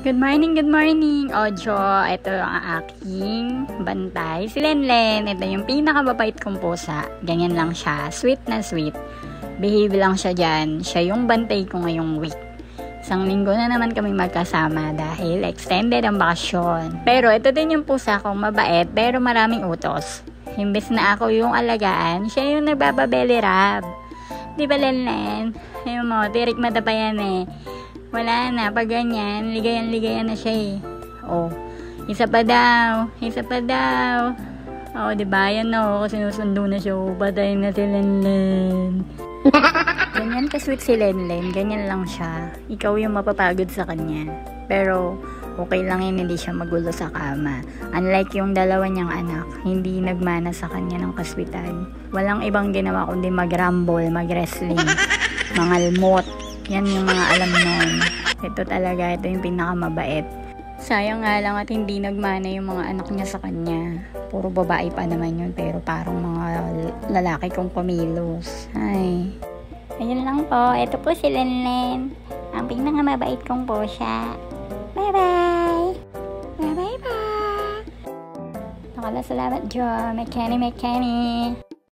Good morning, good morning, Ojo. Ito ang aking bantay. Si Lenlen, ito yung pinakababait kong pusa. Ganyan lang siya, sweet na sweet. Behave lang siya dyan. Siya yung bantay ko ngayong week. Isang linggo na naman kami magkasama dahil extended ang bakasyon. Pero ito din yung pusa kong mabait pero maraming utos. Imbes na ako yung alagaan, siya yung nagbababelly rub. Di ba, Lenlen? Ayun mo, tirik mata pa yan eh. Wala na, pag ganyan, ligayan na siya eh. Oh, isa pa daw. Oh, diba, yan o, sinusundo na siya, patay na si Lenlen. Ganyan ka-sweet si Lenlen, ganyan lang siya. Ikaw yung mapapagod sa kanya. Pero, okay lang yun, hindi siya magulo sa kama. Unlike yung dalawa niyang anak, hindi nagmana sa kanya ng kaswitan. Walang ibang ginawa kundi mag-rumble, mag-wrestling, mangalmot. Yan yung mga alam nun. Ito talaga, ito yung pinakamabait. Sayang nga lang at hindi nagmana yung mga anak niya sa kanya. Puro babae pa naman yun, pero parang mga lalaki kong pamilos. Ay. Ayun lang po, ito po si Lenlen. Ang pinakamabait kong po siya. Bye-bye! Bye-bye po! Salamat, Jo. Mekani.